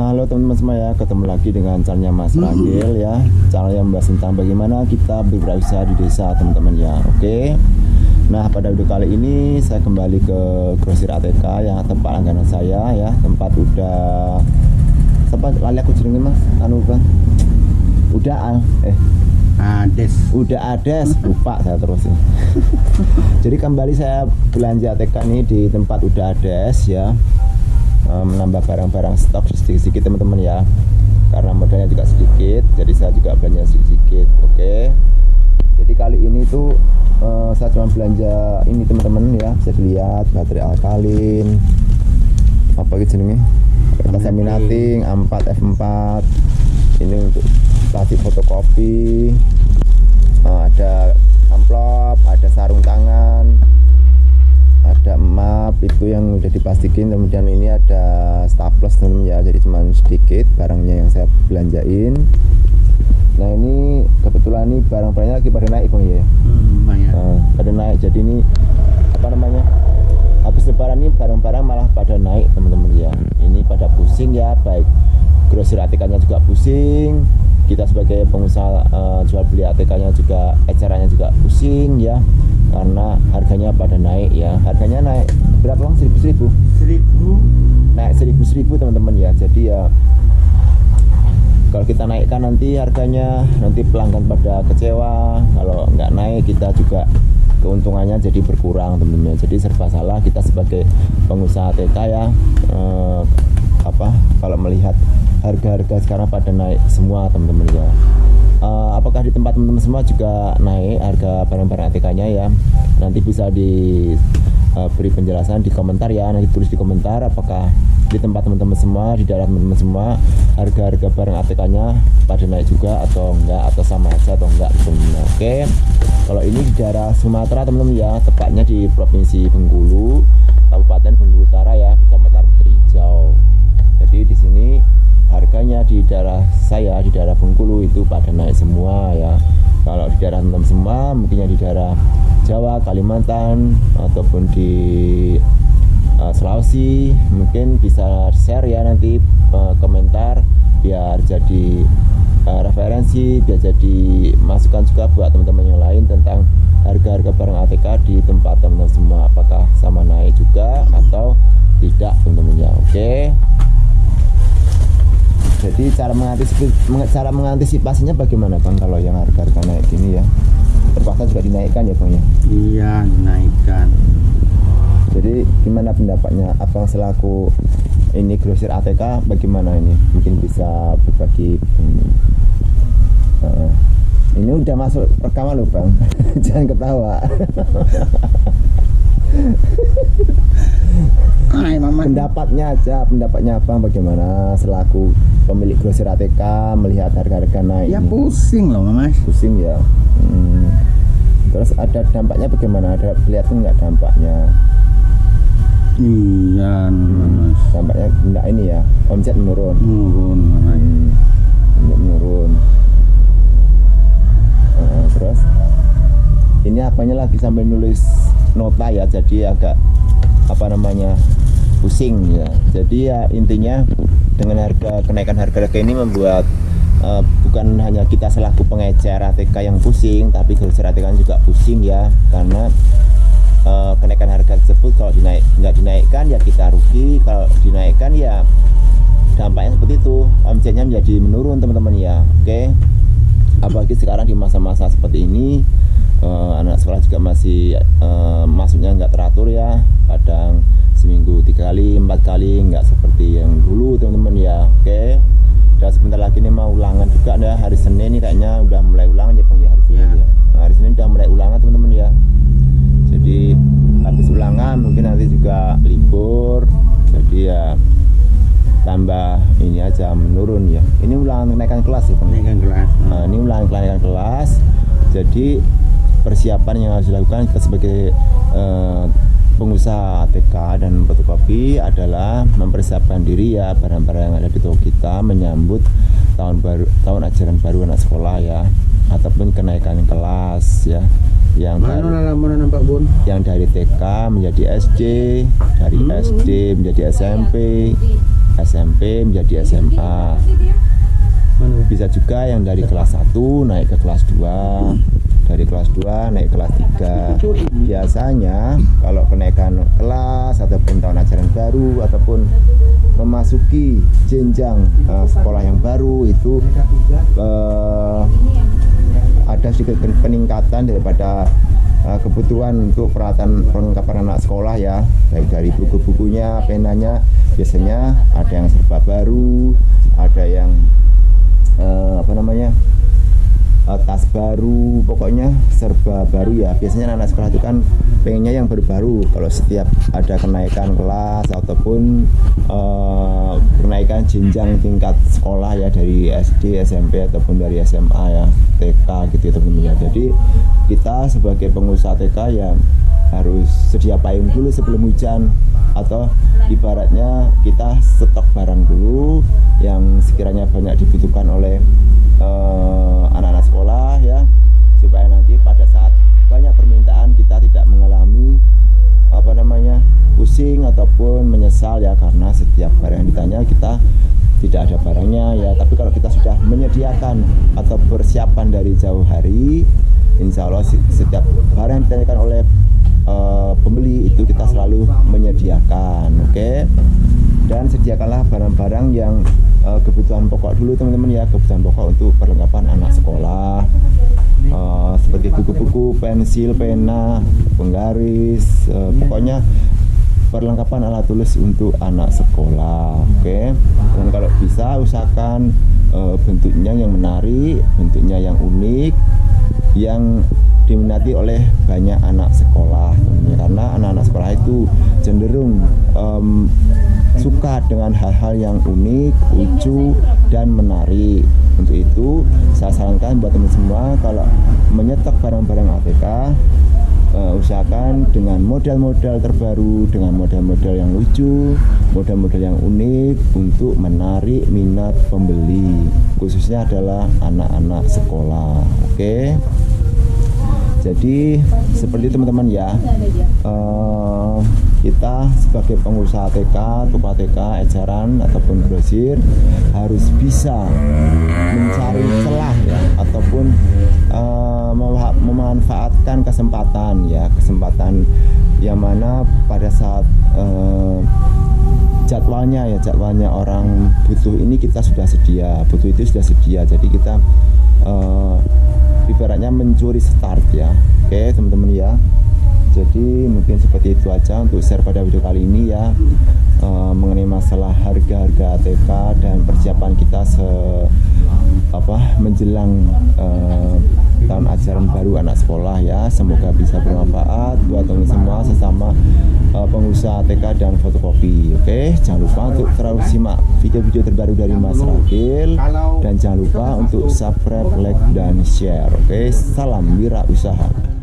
Halo teman-teman semua ya, ketemu lagi dengan channelnya Mas Rangil ya, channel yang membahas tentang bagaimana kita berwirausaha di desa teman-teman ya. Oke. Nah, pada video kali ini saya kembali ke grosir ATK yang tempat langganan saya ya, tempat udah tempat lali aku jenenge Mas, anu Bang. Udah Ades, lupa saya terus ya. Jadi kembali saya belanja ATK ini di tempat Udah Ades ya. Menambah barang-barang stok sedikit-sedikit teman-teman ya, karena modalnya juga sedikit, jadi saya juga belanja sedikit. Oke, jadi kali ini tuh saya cuma belanja ini teman-teman ya, bisa dilihat baterai alkalin, apa gitu jenenge, kertas laminating A4 F4, ini untuk plastik fotokopi, ada amplop, ada sarung tangan, ada map itu yang udah diplastikin, kemudian ini ada staples teman-teman ya, jadi cuma sedikit barangnya yang saya belanjain. Nah ini kebetulan ini barang-barangnya lagi pada naik Bang ya, pada naik, jadi ini apa namanya, habis lebaran ini barang-barang malah pada naik teman-teman ya, ini pada pusing ya, baik grosir ATK-nya juga pusing, kita sebagai pengusaha jual beli ATK-nya juga, ecarannya juga pusing ya, karena harganya pada naik ya. Harganya naik berapa Bang? 1000 naik 1000 teman-teman ya. Jadi ya kalau kita naikkan nanti harganya, nanti pelanggan pada kecewa. Kalau nggak naik kita juga keuntungannya jadi berkurang teman-teman. Jadi serba salah kita sebagai pengusaha ATK ya, kalau melihat harga-harga sekarang pada naik semua teman-teman ya. Apakah di tempat teman-teman semua juga naik harga barang-barang ATK-nya ya? Nanti bisa beri penjelasan di komentar ya, nanti tulis di komentar apakah di tempat teman-teman semua, di daerah teman-teman semua harga-harga barang ATK-nya pada naik juga atau enggak, atau sama aja atau enggak teman-teman. Oke, kalau ini di daerah Sumatera teman-teman ya, tepatnya di Provinsi Bengkulu, Kabupaten Bengkulu Utara ya, Kecamatan Putri Hijau. Jadi di sini harganya di daerah saya, di daerah Bengkulu itu pada naik semua ya. Kalau di daerah teman-teman semua, mungkinnya di daerah Jawa, Kalimantan, ataupun di Sulawesi, mungkin bisa share ya nanti komentar, biar jadi referensi, biar jadi masukan juga buat teman-teman yang lain tentang harga-harga barang ATK di tempat teman-teman semua, apakah sama naik juga atau tidak teman-teman ya. Oke. Jadi cara mengantisipasinya bagaimana Bang kalau yang harga-harga naik gini ya? Terpaksa juga dinaikkan ya Bang ya? Iya, dinaikkan. Jadi gimana pendapatnya Abang selaku ini grosir ATK, bagaimana ini? Mungkin bisa berbagi ini. Ini udah masuk rekaman loh Bang. Jangan ketawa. Pendapatnya Abang bagaimana selaku pemilik grosir ATK melihat harga-harga naik? Ya pusing loh Mas. Pusing ya. Terus ada dampaknya bagaimana? Ada kelihatan nggak dampaknya? Iya Mas. Dampaknya enggak ini ya, omset menurun. Menurun. Terus ini apanya lagi sambil nulis nota ya, jadi agak pusing ya. Jadi ya intinya dengan kenaikan harga ini membuat bukan hanya kita selaku pengecer ATK yang pusing, tapi grosir ATK juga pusing ya, karena kenaikan harga tersebut kalau nggak dinaikkan ya kita rugi, kalau dinaikkan ya dampaknya seperti itu, omsetnya menjadi menurun teman-teman ya. Oke, apalagi sekarang di masa-masa seperti ini, anak sekolah juga masih masuknya nggak teratur ya, kadang seminggu 3 kali 4 kali, nggak seperti yang dulu teman-teman ya. Oke, dan sebentar lagi ini mau ulangan juga ya, hari Senin ini kayaknya udah mulai ulangan ya Bang ya, hari Senin ya. Nah, hari Senin udah mulai ulangan teman-teman ya. Jadi habis ulangan mungkin nanti juga libur, jadi ya tambah ini aja menurun ya. Ini ulangan kenaikan kelas ya Bang. Kenaikan kelas. Nah, ini ulangan kenaikan kelas. Jadi persiapan yang harus dilakukan kita sebagai pengusaha ATK dan fotokopi adalah mempersiapkan diri ya, barang-barang yang ada di toko kita menyambut tahun ajaran baru anak sekolah ya, ataupun kenaikan kelas ya, yang dari TK menjadi SD, dari SD menjadi SMP, SMP menjadi SMA. Bisa juga yang dari kelas 1 naik ke kelas 2, dari kelas 2 naik kelas 3. Biasanya kalau kenaikan kelas ataupun tahun ajaran baru ataupun memasuki jenjang sekolah yang baru itu ada sedikit peningkatan daripada kebutuhan untuk perlengkapan anak sekolah ya, baik dari buku-bukunya, penanya, biasanya ada yang serba baru, ada yang tas baru, pokoknya serba baru ya. Biasanya anak sekolah itu kan pengennya yang baru-baru. Kalau setiap ada kenaikan kelas ataupun kenaikan jenjang tingkat sekolah ya, dari SD, SMP ataupun dari SMA ya, TK gitu ya teman-teman ya. Jadi kita sebagai pengusaha TK ya harus sedia payung dulu sebelum hujan, atau ibaratnya kita stok barang dulu yang sekiranya banyak dibutuhkan oleh anak-anak sekolah ya, supaya nanti pada saat banyak permintaan kita tidak mengalami pusing ataupun menyesal ya, karena setiap barang yang ditanya kita tidak ada barangnya ya. Tapi kalau kita sudah menyediakan atau persiapan dari jauh hari, insya Allah setiap barang yang ditanyakan oleh pembeli itu kita selalu menyediakan. Oke. Dan sediakanlah barang-barang yang kebutuhan pokok dulu teman-teman ya, kebutuhan pokok untuk perlengkapan anak sekolah, seperti buku-buku, pensil, pena, penggaris, pokoknya perlengkapan alat tulis untuk anak sekolah. Oke. Dan kalau bisa usahakan bentuknya yang menarik, bentuknya yang unik, yang diminati oleh banyak anak sekolah, karena anak-anak sekolah itu cenderung suka dengan hal-hal yang unik, lucu, dan menarik. Untuk itu saya sarankan buat teman semua, kalau menyetok barang-barang ATK, usahakan dengan model-model terbaru, dengan model-model yang lucu, model-model yang unik untuk menarik minat pembeli, khususnya adalah anak-anak sekolah. Oke. Jadi seperti teman-teman ya, kita sebagai pengusaha ATK, toko ATK, eceran ataupun grosir harus bisa mencari celah ya, ataupun memanfaatkan kesempatan ya, kesempatan yang mana pada saat jadwalnya orang butuh ini kita sudah sedia, butuh itu sudah sedia. Jadi kita ibaratnya mencuri start ya. Oke teman-teman ya. Jadi mungkin seperti itu aja untuk share pada video kali ini ya, mengenai masalah harga-harga ATK dan persiapan kita menjelang tahun ajaran baru anak sekolah ya. Semoga bisa bermanfaat buat teman semua sesama pengusaha ATK dan fotokopi. Oke, jangan lupa untuk terus simak video-video terbaru dari Mas Rakil, dan jangan lupa untuk subscribe, like, dan share. Oke, salam wirausaha.